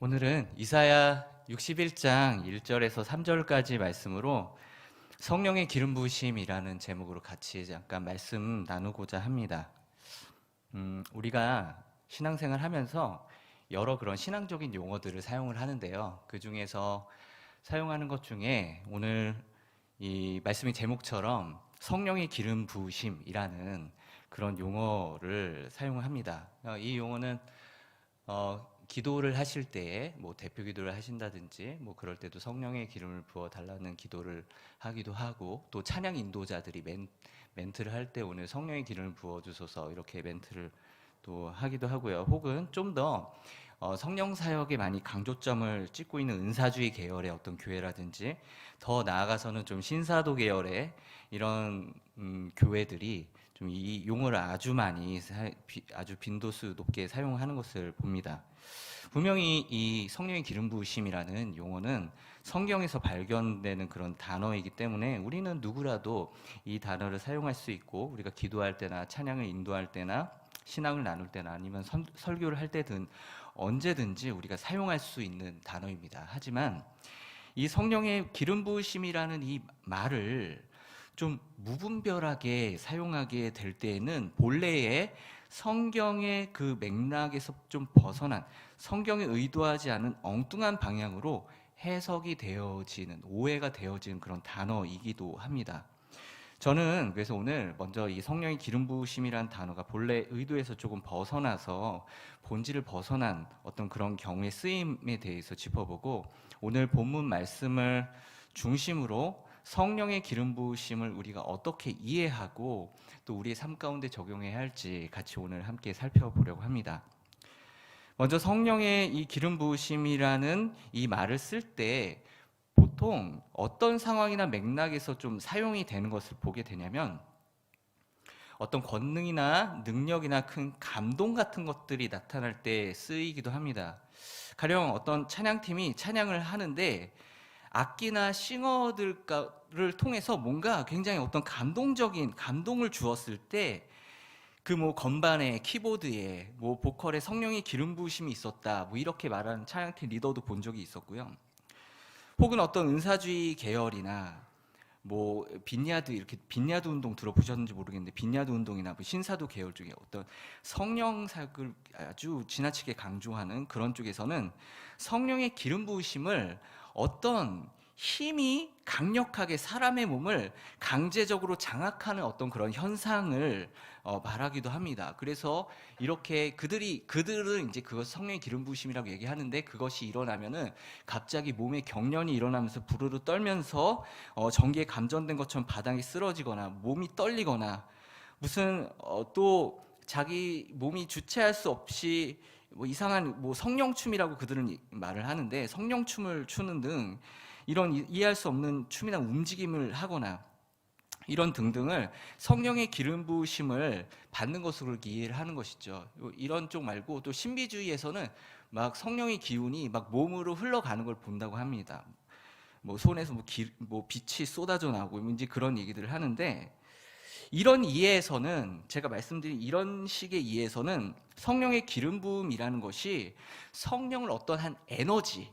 오늘은 이사야 61장 1절에서 3절까지 말씀으로 성령의 기름 부으심이라는 제목으로 같이 잠깐 말씀 나누고자 합니다. 우리가 신앙생활 하면서 여러 그런 신앙적인 용어들을 사용을 하는데요. 그 중에서 사용하는 것 중에 오늘 이 말씀의 제목처럼 성령의 기름 부으심이라는 그런 용어를 사용합니다. 이 용어는 기도를 하실 때에 대표 기도를 하신다든지 그럴 때도 성령의 기름을 부어 달라는 기도를 하기도 하고, 또 찬양 인도자들이 멘트를 할 때 오늘 성령의 기름을 부어 주소서 이렇게 멘트를 또 하기도 하고요. 혹은 좀 더 성령 사역에 많이 강조점을 찍고 있는 은사주의 계열의 어떤 교회라든지, 더 나아가서는 좀 신사도 계열의 이런 교회들이 좀 이 용어를 아주 많이 아주 빈도수 높게 사용하는 것을 봅니다. 분명히 이 성령의 기름 부으심이라는 용어는 성경에서 발견되는 그런 단어이기 때문에 우리는 누구라도 이 단어를 사용할 수 있고, 우리가 기도할 때나 찬양을 인도할 때나 신앙을 나눌 때나 아니면 설교를 할 때든 언제든지 우리가 사용할 수 있는 단어입니다. 하지만 이 성령의 기름 부으심이라는 이 말을 좀 무분별하게 사용하게 될 때에는 본래의 성경의 그 맥락에서 좀 벗어난, 성경이 의도하지 않은 엉뚱한 방향으로 해석이 되어지는, 오해가 되어지는 그런 단어이기도 합니다. 저는 그래서 오늘 먼저 이 성령의 기름 부으심이라는 단어가 본래 의도에서 조금 벗어나서 본질을 벗어난 어떤 그런 경우의 쓰임에 대해서 짚어보고, 오늘 본문 말씀을 중심으로 성령의 기름 부으심을 우리가 어떻게 이해하고 또 우리의 삶 가운데 적용해야 할지 같이 오늘 함께 살펴보려고 합니다. 먼저 성령의 이 기름 부으심이라는 이 말을 쓸 때 보통 어떤 상황이나 맥락에서 좀 사용이 되는 것을 보게 되냐면, 어떤 권능이나 능력이나 큰 감동 같은 것들이 나타날 때 쓰이기도 합니다. 가령 어떤 찬양팀이 찬양을 하는데 악기나 싱어들을 통해서 뭔가 굉장히 어떤 감동적인 감동을 주었을 때, 그 건반에, 키보드에, 보컬에 성령의 기름 부으심이 있었다, 이렇게 말하는 찬양팀 리더도 본 적이 있었고요. 혹은 어떤 은사주의 계열이나 빈야드, 이렇게 빈야드 운동 들어보셨는지 모르겠는데, 빈야드 운동이나 신사도 계열 중에 어떤 성령 사역을 아주 지나치게 강조하는 그런 쪽에서는 성령의 기름 부으심을 어떤 힘이 강력하게 사람의 몸을 강제적으로 장악하는 어떤 그런 현상을 말하기도 합니다. 그래서 이렇게 그들은 이제 그것 성령의 기름 부으심이라고 얘기하는데, 그것이 일어나면은 갑자기 몸에 경련이 일어나면서 부르르 떨면서 전기에 감전된 것처럼 바닥에 쓰러지거나 몸이 떨리거나, 무슨 또 자기 몸이 주체할 수 없이 이상한 성령춤이라고 그들은 말을 하는데, 성령춤을 추는 등 이런 이해할 수 없는 춤이나 움직임을 하거나 이런 등등을 성령의 기름 부으심을 받는 것으로 이해를 하는 것이죠. 이런 쪽 말고 또 신비주의에서는 막 성령의 기운이 막 몸으로 흘러가는 걸 본다고 합니다. 손에서 빛이 쏟아져 나오고 이제 그런 얘기들을 하는데, 이런 이해에서는, 제가 말씀드린 이런 식의 이해에서는 성령의 기름 부음이라는 것이 성령을 어떤 한 에너지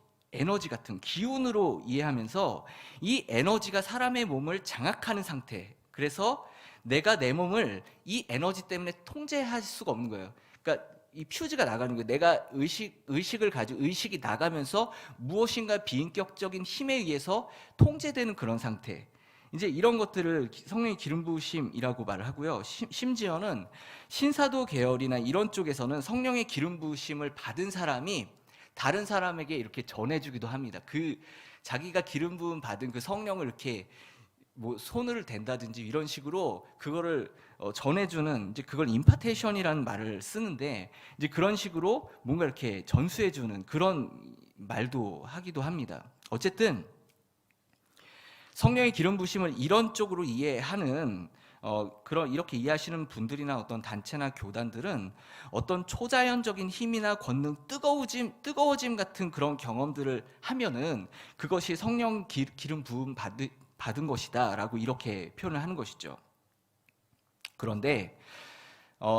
같은 기운으로 이해하면서, 이 에너지가 사람의 몸을 장악하는 상태, 그래서 내가 내 몸을 이 에너지 때문에 통제할 수가 없는 거예요. 그러니까 이 퓨즈가 나가는 거예요. 내가 의식을 가지고 의식이 나가면서 무엇인가 비인격적인 힘에 의해서 통제되는 그런 상태, 이제 이런 것들을 성령의 기름 부으심이라고 말을 하고요. 심지어는 신사도 계열이나 이런 쪽에서는 성령의 기름 부으심을 받은 사람이 다른 사람에게 이렇게 전해주기도 합니다. 자기가 기름 부음 받은 그 성령을 이렇게 손을 댄다든지 이런 식으로 그거를 전해주는, 이제 그걸 임파테이션이라는 말을 쓰는데, 이제 그런 식으로 뭔가 이렇게 전수해주는 그런 말도 하기도 합니다. 어쨌든 성령의 기름 부심을 이런 쪽으로 이해하는 이렇게 이해하시는 분들이나 어떤 단체나 교단들은 어떤 초자연적인 힘이나 권능, 뜨거워짐 같은 그런 경험들을 하면은 그것이 성령 기름 부음 받은 것이다라고 이렇게 표현을 하는 것이죠. 그런데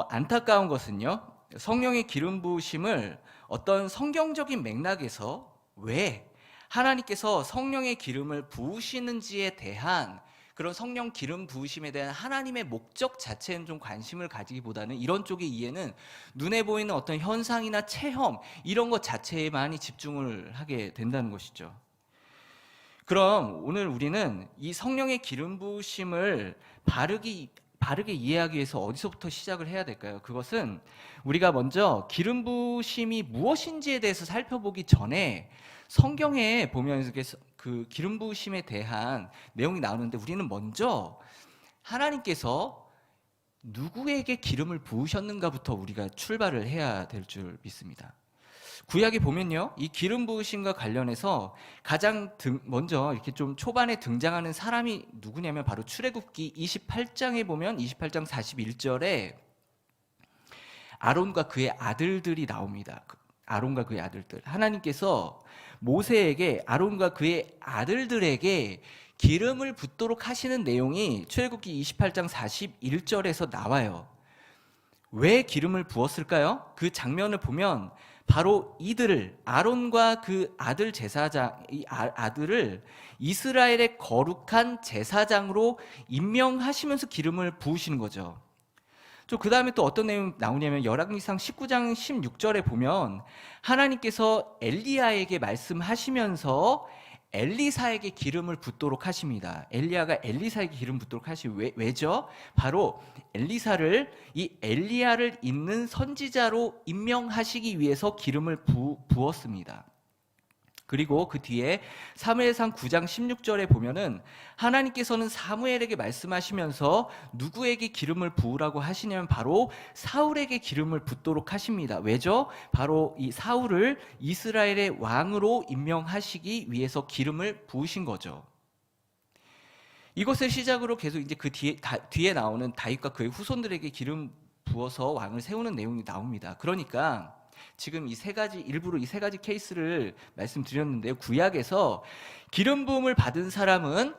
안타까운 것은요, 성령의 기름 부으심을 어떤 성경적인 맥락에서 왜 하나님께서 성령의 기름을 부으시는지에 대한 그런 성령 기름 부으심에 대한 하나님의 목적 자체는 좀 관심을 가지기보다는 이런 쪽의 이해는 눈에 보이는 어떤 현상이나 체험 이런 것 자체에 많이 집중을 하게 된다는 것이죠. 그럼 오늘 우리는 이 성령의 기름 부으심을 바르게 이해하기 위해서 어디서부터 시작을 해야 될까요? 그것은 우리가 먼저 기름 부으심이 무엇인지에 대해서 살펴보기 전에 성경에 보면 그 기름 부으심에 대한 내용이 나오는데 우리는 먼저 하나님께서 누구에게 기름을 부으셨는가부터 우리가 출발을 해야 될 줄 믿습니다. 구약에 보면요, 이 기름 부으심과 관련해서 가장 먼저 이렇게 좀 초반에 등장하는 사람이 누구냐면 바로 출애굽기 28장에 보면 28장 41절에 아론과 그의 아들들이 나옵니다. 아론과 그의 아들들. 하나님께서 모세에게 아론과 그의 아들들에게 기름을 붓도록 하시는 내용이 출애굽기 28장 41절에서 나와요. 왜 기름을 부었을까요? 그 장면을 보면 바로 이들을 아론과 그 아들 제사장 이 아들을 이스라엘의 거룩한 제사장으로 임명하시면서 기름을 부으시는 거죠. 그 다음에 또 어떤 내용이 나오냐면 열왕기상 19장 16절에 보면 하나님께서 엘리야에게 말씀하시면서 엘리사에게 기름을 붓도록 하십니다. 엘리야가 엘리사에게 기름 붓도록 하시고 왜죠? 바로 엘리사를 이 엘리야를 잇는 선지자로 임명하시기 위해서 기름을 부었습니다. 그리고 그 뒤에 사무엘상 9장 16절에 보면은 하나님께서는 사무엘에게 말씀하시면서 누구에게 기름을 부으라고 하시냐면 바로 사울에게 기름을 붓도록 하십니다. 왜죠? 바로 이 사울을 이스라엘의 왕으로 임명하시기 위해서 기름을 부으신 거죠. 이것을 시작으로 계속 이제 그 뒤에 나오는 다윗과 그의 후손들에게 기름 부어서 왕을 세우는 내용이 나옵니다. 그러니까 지금 일부러 이 세 가지 케이스를 말씀드렸는데요. 구약에서 기름 부음을 받은 사람은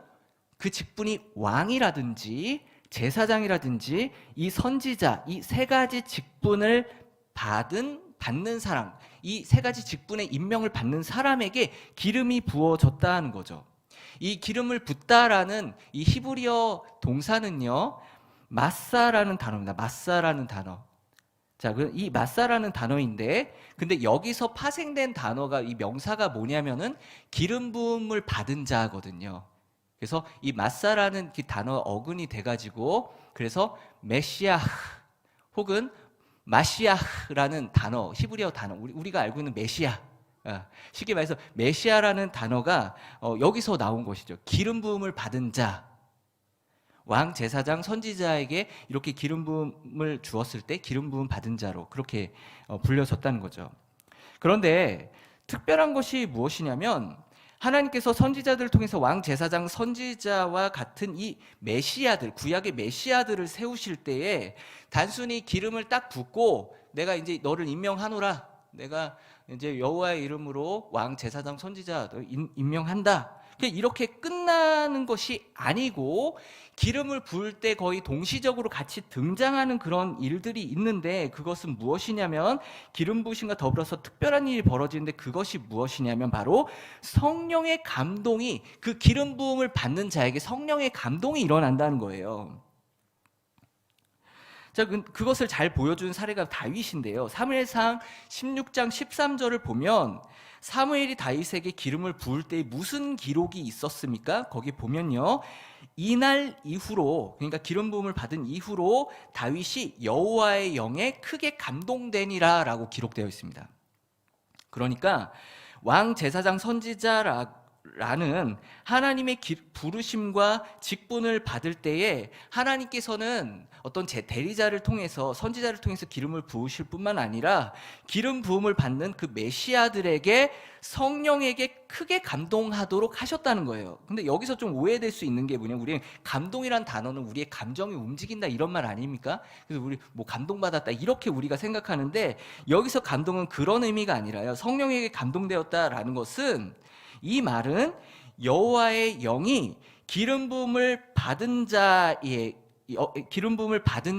그 직분이 왕이라든지 제사장이라든지 이 선지자, 이 세 가지 직분을 받는 사람, 이 세 가지 직분의 임명을 받는 사람에게 기름이 부어졌다는 거죠. 이 기름을 붓다라는 이 히브리어 동사는요, 마사라는 단어입니다. 마사라는 단어. 자, 이 마사라는 단어인데, 근데 여기서 파생된 단어가 이 명사가 뭐냐면은 기름 부음을 받은 자거든요. 그래서 이 마사라는 그 단어 어근이 돼가지고 그래서 메시아 혹은 마시아라는 단어, 히브리어 단어, 우리가 알고 있는 메시아, 쉽게 말해서 메시아라는 단어가 여기서 나온 것이죠. 기름 부음을 받은 자. 왕, 제사장, 선지자에게 이렇게 기름 부음을 주었을 때 기름 부음 받은 자로 그렇게 불려졌다는 거죠. 그런데 특별한 것이 무엇이냐면 하나님께서 선지자들을 통해서 왕, 제사장, 선지자와 같은 이 메시아들, 구약의 메시아들을 세우실 때에 단순히 기름을 딱 붓고 내가 이제 너를 임명하노라, 내가 이제 여호와의 이름으로 왕, 제사장, 선지자 임명한다, 이렇게 끝나는 것이 아니고 기름을 부을 때 거의 동시적으로 같이 등장하는 그런 일들이 있는데 그것은 무엇이냐면 기름 부으심과 더불어서 특별한 일이 벌어지는데 그것이 무엇이냐면 바로 성령의 감동이, 그 기름 부음을 받는 자에게 성령의 감동이 일어난다는 거예요. 자, 그것을 잘 보여준 사례가 다윗인데요. 사무엘상 16장 13절을 보면 사무엘이 다윗에게 기름을 부을 때 무슨 기록이 있었습니까? 거기 보면요, 이날 이후로, 그러니까 기름 부음을 받은 이후로 다윗이 여호와의 영에 크게 감동되니라 라고 기록되어 있습니다. 그러니까 왕, 제사장, 선지자라는 하나님의 부르심과 직분을 받을 때에 하나님께서는 어떤 대리자를 통해서, 선지자를 통해서 기름을 부으실 뿐만 아니라 기름 부음을 받는 그 메시아들에게 성령에게 크게 감동하도록 하셨다는 거예요. 근데 여기서 좀 오해될 수 있는 게 뭐냐면 우리는 감동이란 단어는 우리의 감정이 움직인다 이런 말 아닙니까? 그래서 우리 뭐 감동받았다 이렇게 우리가 생각하는데 여기서 감동은 그런 의미가 아니라요. 성령에게 감동되었다라는 것은, 이 말은 여호와의 영이 기름 부음을 받은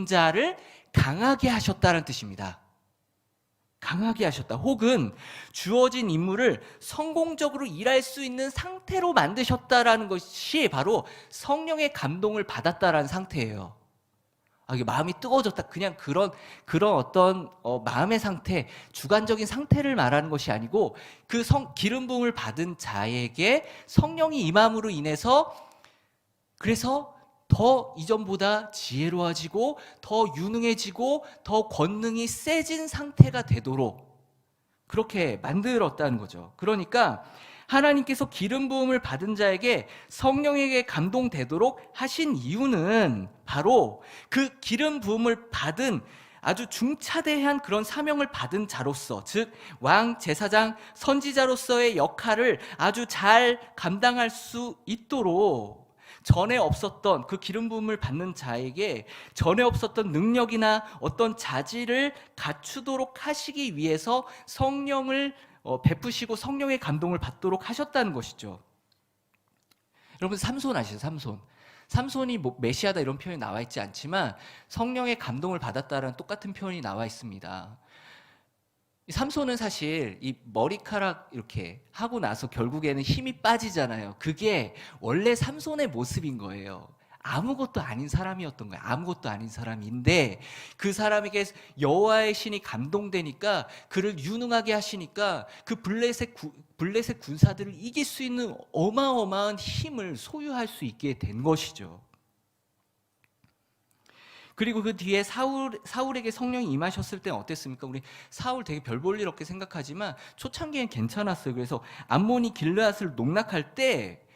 자를 강하게 하셨다는 뜻입니다. 강하게 하셨다. 혹은 주어진 임무를 성공적으로 일할 수 있는 상태로 만드셨다라는 것이 바로 성령의 감동을 받았다라는 상태예요. 이게 마음이 뜨거워졌다. 그냥 그런 어떤 마음의 상태, 주관적인 상태를 말하는 것이 아니고 그 기름 부음을 받은 자에게 성령이 임함으로 인해서 그래서 더 이전보다 지혜로워지고 더 유능해지고 더 권능이 세진 상태가 되도록 그렇게 만들었다는 거죠. 그러니까 하나님께서 기름 부음을 받은 자에게 성령에게 감동되도록 하신 이유는 바로 그 기름 부음을 받은 아주 중차대한 그런 사명을 받은 자로서, 즉 왕, 제사장, 선지자로서의 역할을 아주 잘 감당할 수 있도록 전에 없었던 그 기름 부음을 받는 자에게 전에 없었던 능력이나 어떤 자질을 갖추도록 하시기 위해서 성령을 베푸시고 성령의 감동을 받도록 하셨다는 것이죠. 여러분 삼손 아시죠? 삼손이 뭐 메시아다 이런 표현이 나와 있지 않지만 성령의 감동을 받았다라는 똑같은 표현이 나와 있습니다. 삼손은 사실 이 머리카락 이렇게 하고 나서 결국에는 힘이 빠지잖아요. 그게 원래 삼손의 모습인 거예요. 아무것도 아닌 사람이었던 거예요. 아무것도 아닌 사람인데 그 사람에게 여호와의 신이 감동되니까 그를 유능하게 하시니까 그 블레셋 군사들을 이길 수 있는 어마어마한 힘을 소유할 수 있게 된 것이죠. 그리고 그 뒤에 사울에게 성령이 임하셨을 때는 어땠습니까? 우리 사울 되게 별 볼 일 없게 생각하지만 초창기엔 괜찮았어요. 그래서 암몬이 길르앗을 농락할 때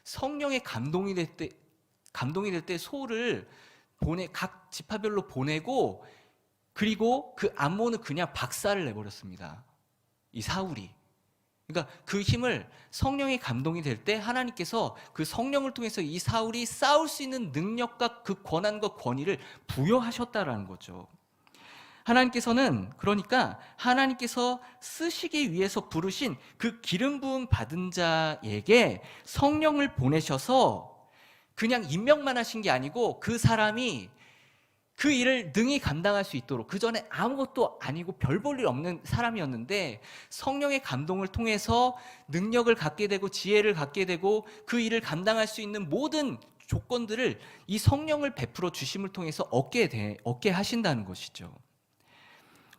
성령의 감동이 될 때 소를 각 지파별로 보내고 그리고 그 암몬은 그냥 박살을 내버렸습니다. 이 사울이. 그러니까 그 힘을 성령의 감동이 될 때 하나님께서 그 성령을 통해서 이 사울이 싸울 수 있는 능력과 그 권한과 권위를 부여하셨다라는 거죠. 그러니까 하나님께서 쓰시기 위해서 부르신 그 기름 부음 받은 자에게 성령을 보내셔서 그냥 임명만 하신 게 아니고 그 사람이 그 일을 능히 감당할 수 있도록, 그 전에 아무것도 아니고 별 볼 일 없는 사람이었는데 성령의 감동을 통해서 능력을 갖게 되고 지혜를 갖게 되고 그 일을 감당할 수 있는 모든 조건들을 이 성령을 베풀어 주심을 통해서 얻게 하신다는 것이죠.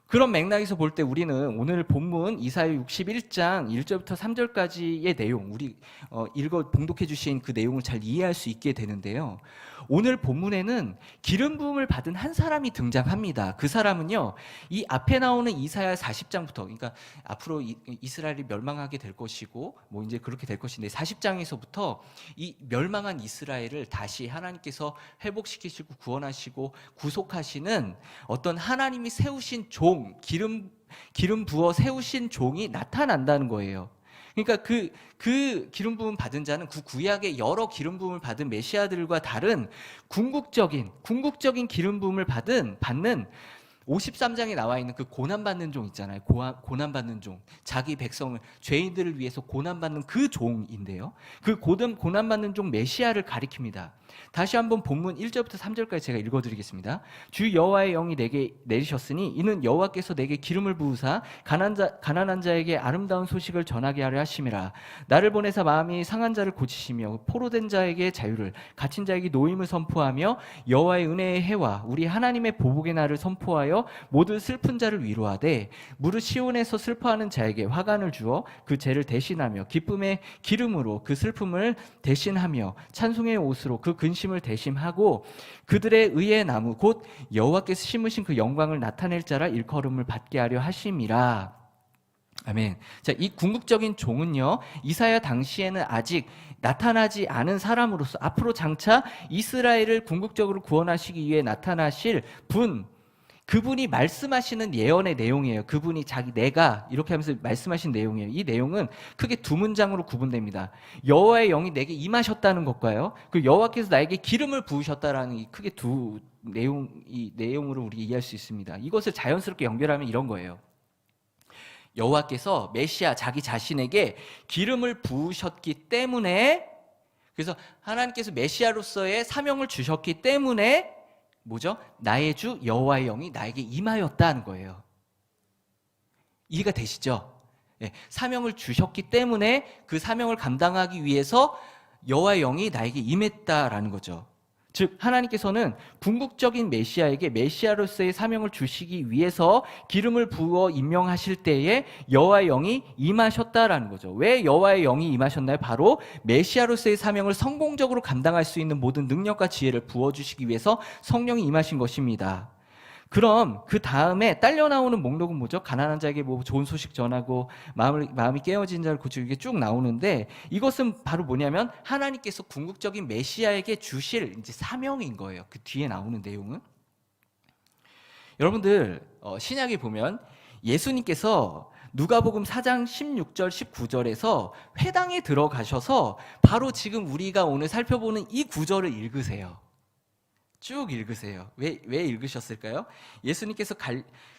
그런 맥락에서 볼 때 우리는 오늘 본문 이사야 61장 1절부터 3절까지의 내용, 우리 봉독해 주신 그 내용을 잘 이해할 수 있게 되는데요. 오늘 본문에는 기름 부음을 받은 한 사람이 등장합니다. 그 사람은요, 이 앞에 나오는 이사야 40장부터, 그러니까 앞으로 이스라엘이 멸망하게 될 것이고 뭐 이제 그렇게 될 것인데 40장에서부터 이 멸망한 이스라엘을 다시 하나님께서 회복시키시고 구원하시고 구속하시는 어떤 하나님이 세우신 기름 부어 세우신 종이 나타난다는 거예요. 그러니까 그 기름 부음 받은 자는 그 구약의 여러 기름 부음을 받은 메시아들과 다른 궁극적인 기름 부음을 받는 53장에 나와 있는 그 고난받는 종 있잖아요. 고난받는 종. 자기 백성을, 죄인들을 위해서 고난받는 그 종인데요. 그 고난받는 종 메시아를 가리킵니다. 다시 한번 본문 1절부터 3절까지 제가 읽어드리겠습니다. 주 여호와의 영이 내게 내리셨으니 이는 여호와께서 내게 기름을 부으사 가난한 자에게 아름다운 소식을 전하게 하려 하심이라. 나를 보내사 마음이 상한 자를 고치시며 포로된 자에게 자유를, 갇힌 자에게 노임을 선포하며 여호와의 은혜의 해와 우리 하나님의 보복의 날을 선포하여 모든 슬픈 자를 위로하되 무릇 시온에서 슬퍼하는 자에게 화관을 주어 그 죄를 대신하며 기쁨의 기름으로 그 슬픔을 대신하며 찬송의 옷으로 그 근심을 대신하고 그들의 의의 나무 곧 여호와께서 심으신 그 영광을 나타낼 자라 일컬음을 받게 하려 하심이라. 아멘. 자, 이 궁극적인 종은요, 이사야 당시에는 아직 나타나지 않은 사람으로서 앞으로 장차 이스라엘을 궁극적으로 구원하시기 위해 나타나실 그분이 말씀하시는 예언의 내용이에요. 그분이 내가 이렇게 하면서 말씀하신 내용이에요. 이 내용은 크게 두 문장으로 구분됩니다. 여호와의 영이 내게 임하셨다는 것과요, 그 여호와께서 나에게 기름을 부으셨다라는 이 크게 두 내용으로 우리 이해할 수 있습니다. 이것을 자연스럽게 연결하면 이런 거예요. 여호와께서 메시아 자기 자신에게 기름을 부으셨기 때문에, 그래서 하나님께서 메시아로서의 사명을 주셨기 때문에 뭐죠? 나의 주 여호와의 영이 나에게 임하였다는 거예요. 이해가 되시죠? 예, 사명을 주셨기 때문에 그 사명을 감당하기 위해서 여호와의 영이 나에게 임했다라는 거죠. 즉 하나님께서는 궁극적인 메시아에게 메시아로서의 사명을 주시기 위해서 기름을 부어 임명하실 때에 여호와의 영이 임하셨다라는 거죠. 왜 여호와의 영이 임하셨나요? 바로 메시아로서의 사명을 성공적으로 감당할 수 있는 모든 능력과 지혜를 부어주시기 위해서 성령이 임하신 것입니다. 그럼 그 다음에 딸려 나오는 목록은 뭐죠? 가난한 자에게 뭐 좋은 소식 전하고 마음이 깨어진 자를 고치고 이게 쭉 나오는데, 이것은 바로 뭐냐면 하나님께서 궁극적인 메시아에게 주실 이제 사명인 거예요. 그 뒤에 나오는 내용은. 여러분들 신약에 보면 예수님께서 누가복음 4장 16절 19절에서 회당에 들어가셔서 바로 지금 우리가 오늘 살펴보는 이 구절을 읽으세요. 쭉 읽으세요. 왜 읽으셨을까요?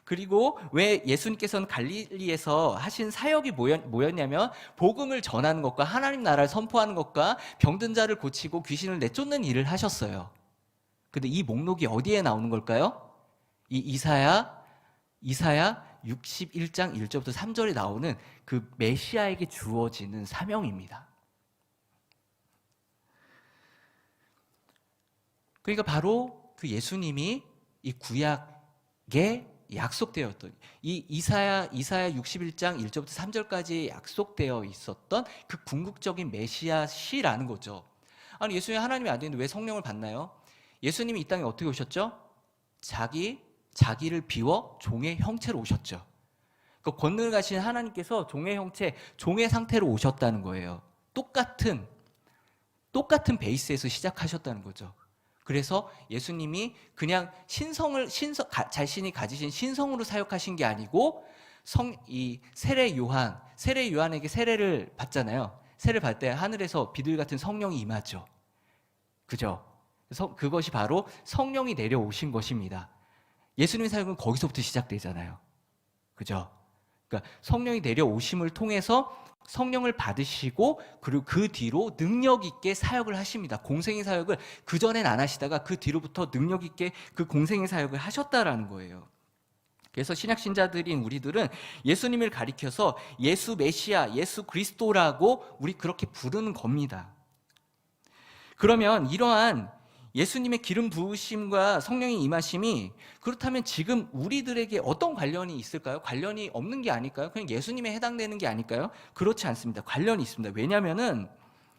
그리고 왜 예수님께서는 갈릴리에서 하신 사역이 뭐였냐면 복음을 전하는 것과 하나님 나라를 선포하는 것과 병든 자를 고치고 귀신을 내쫓는 일을 하셨어요. 근데 이 목록이 어디에 나오는 걸까요? 이 이사야 61장 1절부터 3절에 나오는 그 메시아에게 주어지는 사명입니다. 그러니까 바로 그 예수님이 이 구약에 약속되었던 이 이사야 61장 1절부터 3절까지 약속되어 있었던 그 궁극적인 메시아시라는 거죠. 아니 예수님이 하나님의 아들인데 왜 성령을 받나요? 예수님이 이 땅에 어떻게 오셨죠? 자기를 비워 종의 형체로 오셨죠. 그 권능을 가신 하나님께서 종의 형체, 종의 상태로 오셨다는 거예요. 똑같은 베이스에서 시작하셨다는 거죠. 그래서 예수님이 그냥 자신이 가지신 신성으로 사역하신 게 아니고 이 세례 요한에게 세례를 받잖아요. 세례를 받을 때 하늘에서 비둘기 같은 성령이 임하죠. 그죠? 그것이 바로 성령이 내려오신 것입니다. 예수님의 사역은 거기서부터 시작되잖아요. 그죠? 그러니까 성령이 내려오심을 통해서 성령을 받으시고 그리고 그 뒤로 능력 있게 사역을 하십니다. 공생의 사역을 그전엔 안 하시다가 그 뒤로부터 능력 있게 그 공생의 사역을 하셨다라는 거예요. 그래서 신약 신자들인 우리들은 예수님을 가리켜서 예수 메시아, 예수 그리스도라고 우리 그렇게 부르는 겁니다. 그러면 이러한 예수님의 기름 부으심과 성령의 임하심이 그렇다면 지금 우리들에게 어떤 관련이 있을까요? 관련이 없는 게 아닐까요? 그냥 예수님에 해당되는 게 아닐까요? 그렇지 않습니다. 관련이 있습니다. 왜냐하면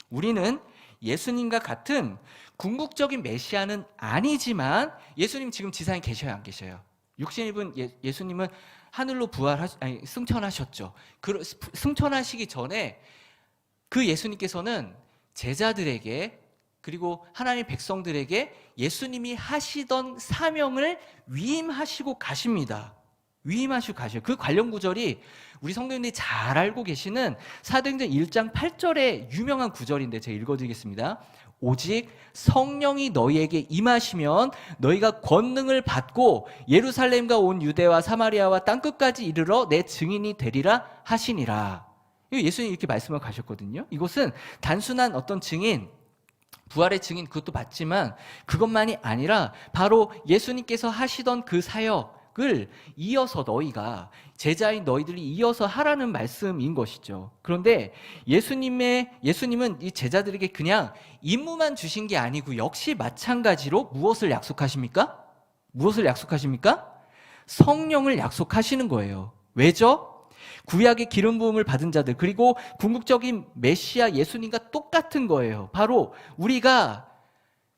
우리는 예수님과 같은 궁극적인 메시아는 아니지만 예수님 지금 지상에 계셔요, 안 계셔요? 육신 입은 예수님은 하늘로 승천하셨죠. 승천하시기 전에 그 예수님께서는 제자들에게 그리고 하나님의 백성들에게 예수님이 하시던 사명을 위임하시고 가십니다. 위임하시고 가셔요. 그 관련 구절이 우리 성도님들이 잘 알고 계시는 사도행전 1장 8절의 유명한 구절인데 제가 읽어드리겠습니다. 오직 성령이 너희에게 임하시면 너희가 권능을 받고 예루살렘과 온 유대와 사마리아와 땅끝까지 이르러 내 증인이 되리라 하시니라. 예수님이 이렇게 말씀을 가셨거든요. 이것은 단순한 어떤 증인, 부활의 증인 그것도 맞지만 그것만이 아니라 바로 예수님께서 하시던 그 사역을 이어서 너희가 제자인 너희들이 이어서 하라는 말씀인 것이죠. 그런데 예수님은 이 제자들에게 그냥 임무만 주신 게 아니고 역시 마찬가지로 무엇을 약속하십니까? 성령을 약속하시는 거예요. 왜죠? 구약의 기름 부음을 받은 자들 그리고 궁극적인 메시아 예수님과 똑같은 거예요. 바로 우리가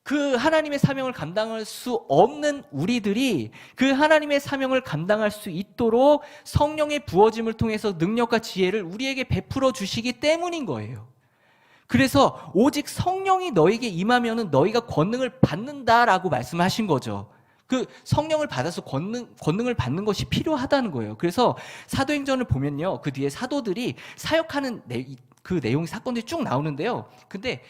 그 하나님의 사명을 감당할 수 없는 우리들이 그 하나님의 사명을 감당할 수 있도록 성령의 부어짐을 통해서 능력과 지혜를 우리에게 베풀어 주시기 때문인 거예요. 그래서 오직 성령이 너에게 임하면은 너희가 권능을 받는다라고 말씀하신 거죠. 그 성령을 받아서 권능을 받는 것이 필요하다는 거예요. 그래서 사도행전을 보면요, 그 뒤에 사도들이 사역하는 그 내용 사건들이 쭉 나오는데요. 근데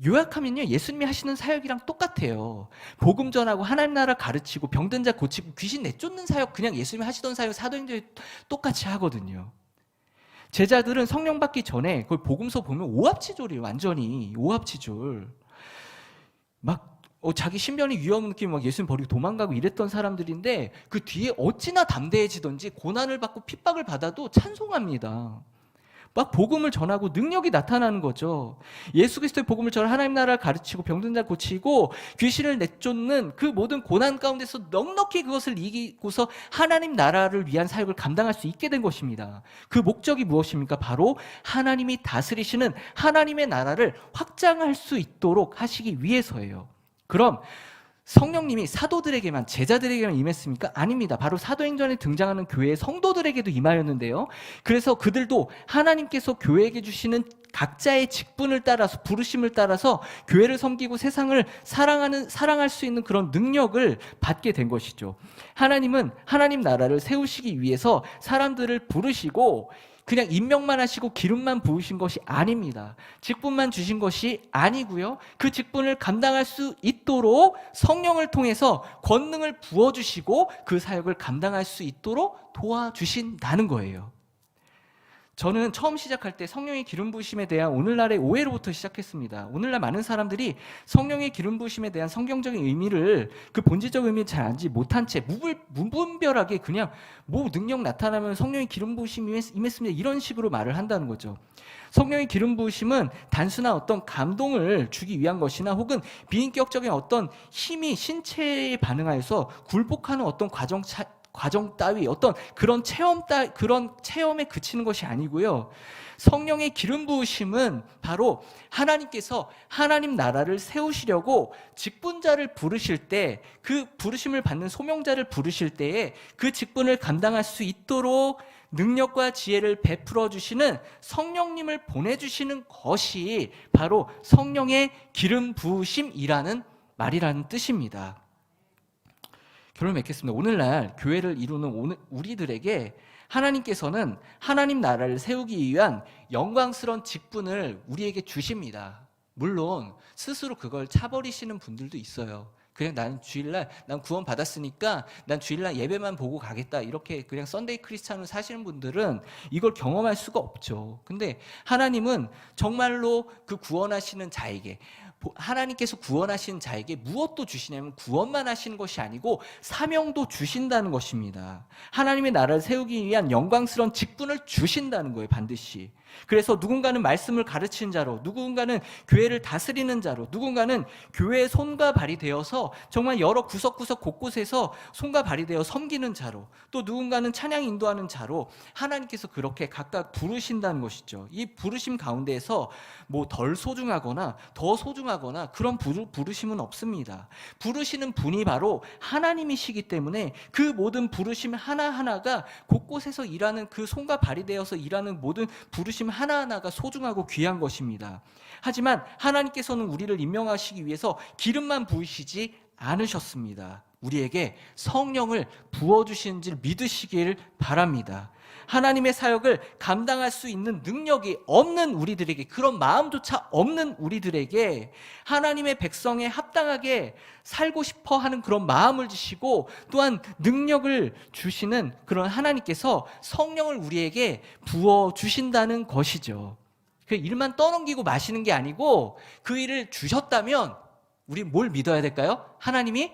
요약하면요, 예수님이 하시는 사역이랑 똑같아요. 복음 전하고 하나님 나라 가르치고 병든 자 고치고 귀신 내쫓는 사역, 그냥 예수님이 하시던 사역 사도행전이 똑같이 하거든요. 제자들은 성령 받기 전에 그 복음서 보면 오합지졸이에요. 완전히 오합지졸. 막 자기 신변이 위험 느끼면 막 예수님 버리고 도망가고 이랬던 사람들인데 그 뒤에 어찌나 담대해지던지 고난을 받고 핍박을 받아도 찬송합니다. 막 복음을 전하고 능력이 나타나는 거죠. 예수 그리스도의 복음을 전하 하나님 나라를 가르치고 병든 자 고치고 귀신을 내쫓는 그 모든 고난 가운데서 넉넉히 그것을 이기고서 하나님 나라를 위한 사역을 감당할 수 있게 된 것입니다. 그 목적이 무엇입니까? 바로 하나님이 다스리시는 하나님의 나라를 확장할 수 있도록 하시기 위해서예요. 그럼 성령님이 사도들에게만, 제자들에게만 임했습니까? 아닙니다. 바로 사도행전에 등장하는 교회의 성도들에게도 임하였는데요. 그래서 그들도 하나님께서 교회에게 주시는 각자의 직분을 따라서, 부르심을 따라서 교회를 섬기고 세상을 사랑할 수 있는 그런 능력을 받게 된 것이죠. 하나님은 하나님 나라를 세우시기 위해서 사람들을 부르시고 그냥 임명만 하시고 기름만 부으신 것이 아닙니다. 직분만 주신 것이 아니고요. 그 직분을 감당할 수 있도록 성령을 통해서 권능을 부어주시고 그 사역을 감당할 수 있도록 도와주신다는 거예요. 저는 처음 시작할 때 성령의 기름 부으심에 대한 오늘날의 오해로부터 시작했습니다. 오늘날 많은 사람들이 성령의 기름 부으심에 대한 성경적인 의미를, 그 본질적 의미를 잘 알지 못한 채 무분별하게 그냥 뭐 능력 나타나면 성령의 기름 부으심이 임했습니다 이런 식으로 말을 한다는 거죠. 성령의 기름 부으심은 단순한 어떤 감동을 주기 위한 것이나 혹은 비인격적인 어떤 힘이 신체에 반응하여서 굴복하는 어떤 과정 따위, 어떤 그런 그런 체험에 그치는 것이 아니고요. 성령의 기름 부으심은 바로 하나님께서 하나님 나라를 세우시려고 직분자를 부르실 때, 그 부르심을 받는 소명자를 부르실 때에 그 직분을 감당할 수 있도록 능력과 지혜를 베풀어 주시는 성령님을 보내주시는 것이 바로 성령의 기름 부으심이라는 말이라는 뜻입니다. 결론을 맺겠습니다. 오늘날 교회를 이루는 우리들에게 하나님께서는 하나님 나라를 세우기 위한 영광스러운 직분을 우리에게 주십니다. 물론 스스로 그걸 차버리시는 분들도 있어요. 그냥 난 주일날 난 구원 받았으니까 난 주일날 예배만 보고 가겠다, 이렇게 그냥 썬데이 크리스찬으로 사시는 분들은 이걸 경험할 수가 없죠. 근데 하나님은 정말로 그 구원하시는 자에게, 하나님께서 구원하신 자에게 무엇도 주시냐면 구원만 하시는 것이 아니고 사명도 주신다는 것입니다. 하나님의 나라를 세우기 위한 영광스러운 직분을 주신다는 거예요, 반드시. 그래서 누군가는 말씀을 가르치는 자로, 누군가는 교회를 다스리는 자로, 누군가는 교회의 손과 발이 되어서 정말 여러 구석구석 곳곳에서 손과 발이 되어 섬기는 자로, 또 누군가는 찬양 인도하는 자로 하나님께서 그렇게 각각 부르신다는 것이죠. 이 부르심 가운데에서 뭐 덜 소중하거나 더 소중하거나 그런 부르심은 없습니다. 부르시는 분이 바로 하나님이시기 때문에 그 모든 부르심 하나하나가 곳곳에서 일하는, 그 손과 발이 되어서 일하는 모든 부르심 하나하나가 소중하고 귀한 것입니다. 하지만 하나님께서는 우리를 임명하시기 위해서 기름만 부으시지 않으셨습니다. 우리에게 성령을 부어주시는지를 믿으시길 바랍니다. 하나님의 사역을 감당할 수 있는 능력이 없는 우리들에게, 그런 마음조차 없는 우리들에게 하나님의 백성에 합당하게 살고 싶어 하는 그런 마음을 주시고 또한 능력을 주시는 그런 하나님께서 성령을 우리에게 부어주신다는 것이죠. 그 일만 떠넘기고 마시는 게 아니고 그 일을 주셨다면 우리 뭘 믿어야 될까요? 하나님이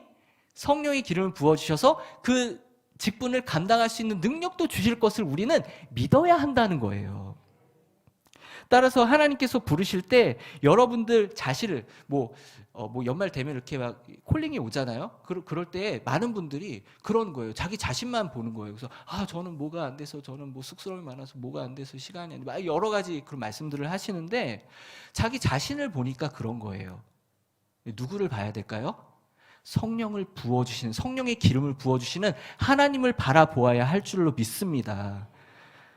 성령의 기름을 부어주셔서 그 직분을 감당할 수 있는 능력도 주실 것을 우리는 믿어야 한다는 거예요. 따라서 하나님께서 부르실 때 여러분들 자신을 연말 되면 이렇게 막 콜링이 오잖아요. 그럴 때 많은 분들이 그런 거예요. 자기 자신만 보는 거예요. 그래서 저는 뭐가 안 돼서, 저는 뭐 쑥스러움이 많아서 뭐가 안 돼서 시간이 안 돼, 여러 가지 그런 말씀들을 하시는데 자기 자신을 보니까 그런 거예요. 누구를 봐야 될까요? 성령을 부어주시는, 성령의 기름을 부어주시는 하나님을 바라보아야 할 줄로 믿습니다.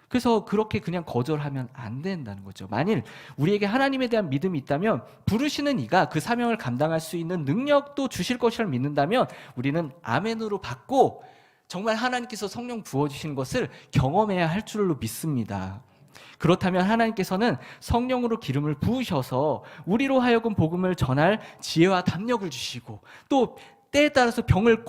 그래서 그렇게 그냥 거절하면 안 된다는 거죠. 만일 우리에게 하나님에 대한 믿음이 있다면 부르시는 이가 그 사명을 감당할 수 있는 능력도 주실 것이라 믿는다면 우리는 아멘으로 받고 정말 하나님께서 성령 부어주신 것을 경험해야 할 줄로 믿습니다. 그렇다면 하나님께서는 성령으로 기름을 부으셔서 우리로 하여금 복음을 전할 지혜와 담력을 주시고 또 때에 따라서 병을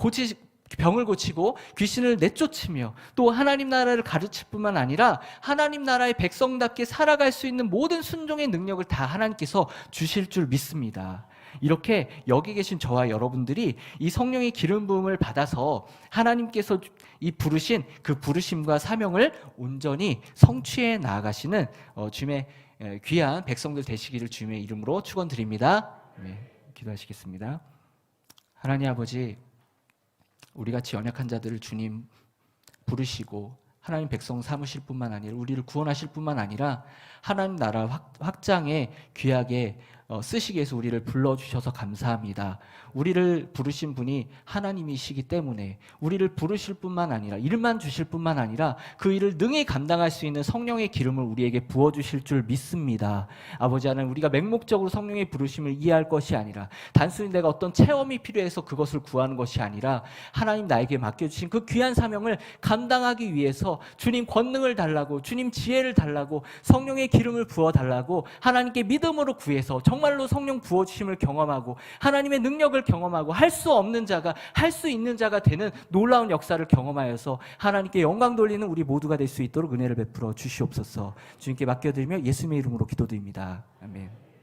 고치고 귀신을 내쫓으며 또 하나님 나라를 가르칠 뿐만 아니라 하나님 나라의 백성답게 살아갈 수 있는 모든 순종의 능력을 다 하나님께서 주실 줄 믿습니다. 이렇게 여기 계신 저와 여러분들이 이 성령의 기름 부음을 받아서 하나님께서 이 부르신 그 부르심과 사명을 온전히 성취해 나아가시는 주님의 귀한 백성들 되시기를 주님의 이름으로 축원드립니다. 네, 기도하시겠습니다. 하나님 아버지, 우리 같이 연약한 자들을 주님 부르시고 하나님 백성 삼으실 뿐만 아니라 우리를 구원하실 뿐만 아니라 하나님 나라 확장에 귀하게 쓰시기 위해서 우리를 불러주셔서 감사합니다. 우리를 부르신 분이 하나님이시기 때문에 우리를 부르실 뿐만 아니라 일만 주실 뿐만 아니라 그 일을 능히 감당할 수 있는 성령의 기름을 우리에게 부어주실 줄 믿습니다. 아버지 하나님, 우리가 맹목적으로 성령의 부르심을 이해할 것이 아니라 단순히 내가 어떤 체험이 필요해서 그것을 구하는 것이 아니라 하나님 나에게 맡겨주신 그 귀한 사명을 감당하기 위해서 주님 권능을 달라고, 주님 지혜를 달라고, 성령의 기름을 부어달라고 하나님께 믿음으로 구해서 정말로 성령 부어주심을 경험하고 하나님의 능력을 경험하고 할 수 없는 자가 할 수 있는 자가 되는 놀라운 역사를 경험하여서 하나님께 영광 돌리는 우리 모두가 될 수 있도록 은혜를 베풀어 주시옵소서. 주님께 맡겨드리며 예수님의 이름으로 기도드립니다. 아멘.